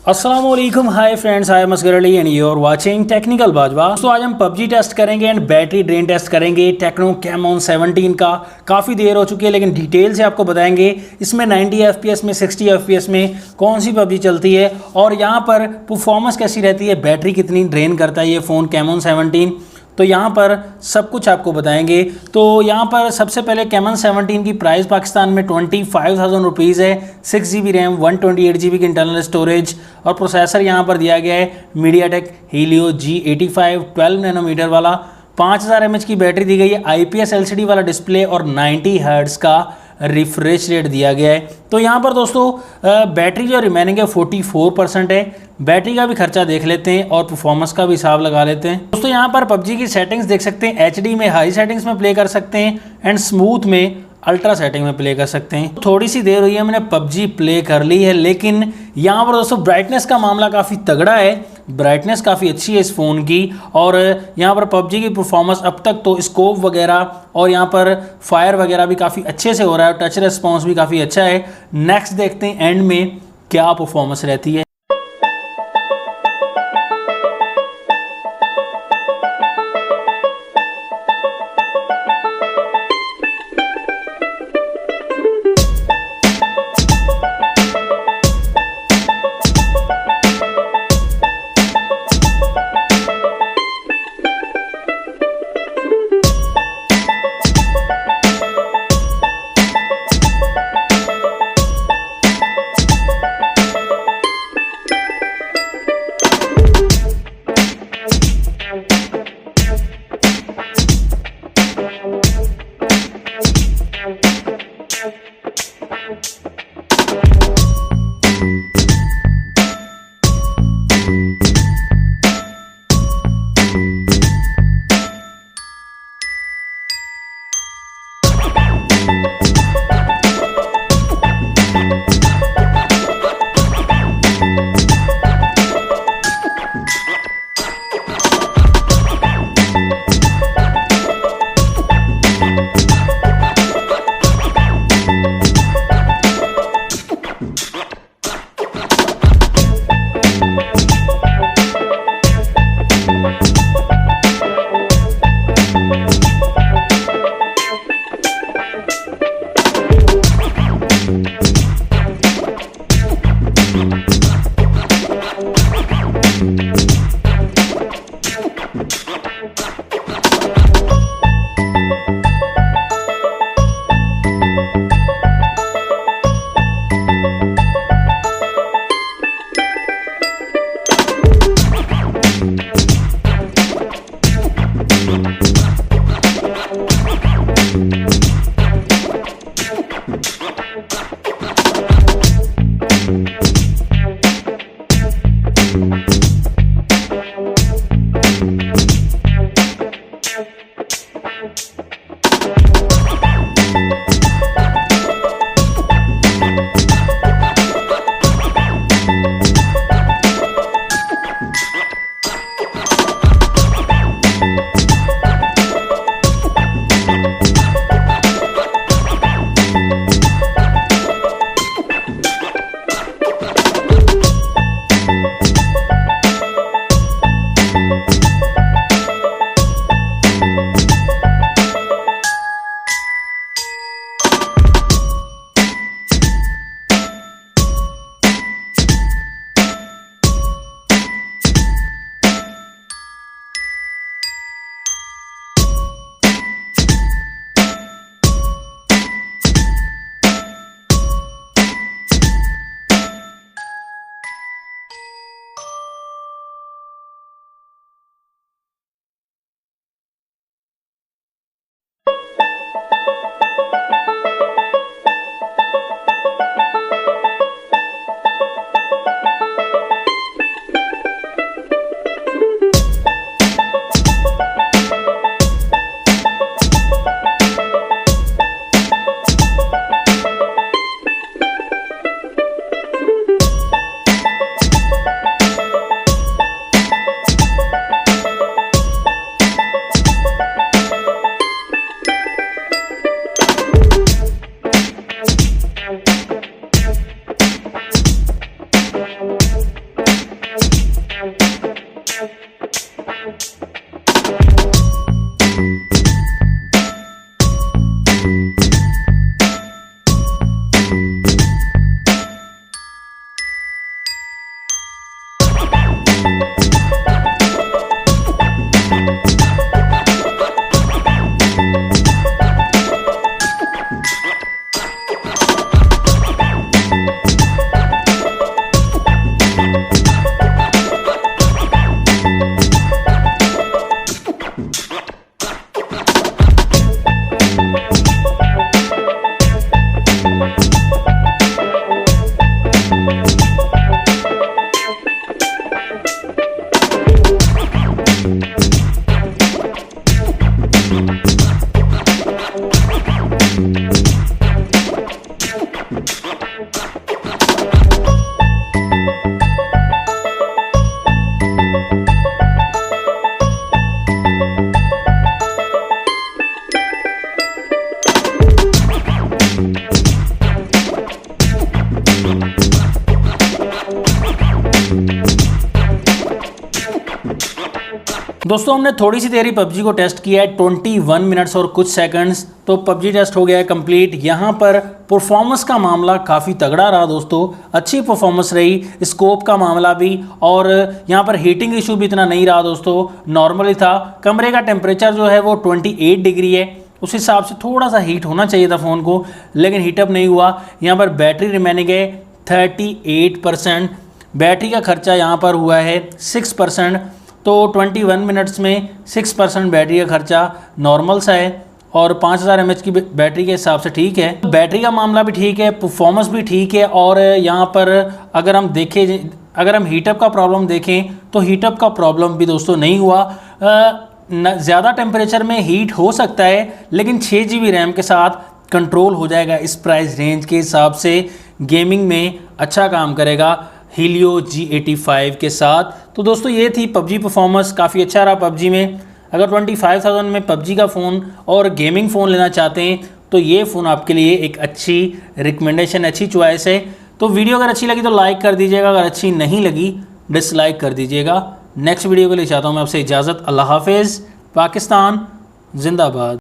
अस्सलामुअलैकुम, hi friends, I am Asgar Ali and you are watching technical Bajwa. तो आज हम पबजी टेस्ट करेंगे एंड बैटरी ड्रेन टेस्ट करेंगे टेक्नो कैमॉन 17 का। काफ़ी देर हो चुकी है लेकिन डिटेल से आपको बताएंगे इसमें 90 FPS में 60 FPS में कौन सी पबजी चलती है और यहाँ पर परफॉर्मेंस कैसी रहती है, बैटरी कितनी ड्रेन करता है ये फ़ोन कैमॉन 17। तो यहाँ पर सब कुछ आपको बताएंगे। तो यहाँ पर सबसे पहले कैमन 17 की प्राइस पाकिस्तान में 25,000 रुपीज़ है। 6 GB रैम, 128 GB की इंटरनल स्टोरेज और प्रोसेसर यहाँ पर दिया गया है मीडियाटेक हीलियो G85 12 नैनोमीटर वाला। 5000 mAh की बैटरी दी गई है, IPS LCD वाला डिस्प्ले और 90 हर्ट्ज़ का रिफ्रेश रेट दिया गया है। तो यहाँ पर दोस्तों बैटरी जो रिमेनिंग है 44% है। बैटरी का भी खर्चा देख लेते हैं और परफॉर्मेंस का भी हिसाब लगा लेते हैं। दोस्तों यहाँ पर पबजी की सेटिंग्स देख सकते हैं, HD में हाई सेटिंग्स में प्ले कर सकते हैं एंड स्मूथ में अल्ट्रा सेटिंग में प्ले कर सकते हैं। थोड़ी सी देर हुई है मैंने पबजी प्ले कर ली है, लेकिन यहाँ पर दोस्तों ब्राइटनेस का मामला काफ़ी तगड़ा है, ब्राइटनेस काफ़ी अच्छी है इस फ़ोन की। और यहाँ पर पबजी की परफॉर्मेंस अब तक तो स्कोप वगैरह और यहाँ पर फायर वगैरह भी काफ़ी अच्छे से हो रहा है, टच रिस्पॉन्स भी काफ़ी अच्छा है। नेक्स्ट देखते हैं एंड में क्या परफॉर्मेंस रहती है। दोस्तों हमने थोड़ी सी देरी पबजी को टेस्ट किया है 21 मिनट्स और कुछ सेकंड्स, तो पबजी टेस्ट हो गया है कंप्लीट। यहाँ पर परफॉर्मेंस का मामला काफ़ी तगड़ा रहा दोस्तों, अच्छी परफॉर्मेंस रही, स्कोप का मामला भी, और यहाँ पर हीटिंग इशू भी इतना नहीं रहा दोस्तों, नॉर्मल ही था। कमरे का टेम्परेचर जो है वो 28 डिग्री है, उस हिसाब से थोड़ा सा हीट होना चाहिए था फ़ोन को, लेकिन हीटअप नहीं हुआ। यहाँ पर बैटरी रिमेनिंग है 38%, बैटरी का खर्चा यहाँ पर हुआ है 6%, तो 21 मिनट्स में 6% बैटरी का खर्चा नॉर्मल सा है, और 5000 mAh की बैटरी के हिसाब से ठीक है। बैटरी का मामला भी ठीक है, परफॉर्मेंस भी ठीक है, और यहाँ पर अगर हम हीटअप का प्रॉब्लम देखें तो हीटअप का प्रॉब्लम भी दोस्तों नहीं हुआ। ज़्यादा टेम्परेचर में हीट हो सकता है, लेकिन 6 GB रैम के साथ कंट्रोल हो जाएगा। इस प्राइस रेंज के हिसाब से गेमिंग में अच्छा काम करेगा Helio G85 के साथ। तो दोस्तों ये थी पबजी परफॉर्मेंस, काफ़ी अच्छा रहा पबजी में। अगर 25,000 में पबजी का फ़ोन और गेमिंग फ़ोन लेना चाहते हैं तो ये फ़ोन आपके लिए एक अच्छी रिकमेंडेशन, अच्छी चॉइस है। तो वीडियो अगर अच्छी लगी तो लाइक कर दीजिएगा, अगर अच्छी नहीं लगी डिसलाइक कर दीजिएगा। नेक्स्ट वीडियो के लिए चाहता हूँ मैं आपसे इजाज़त। अल्लाह हाफिज़। पाकिस्तान जिंदाबाद।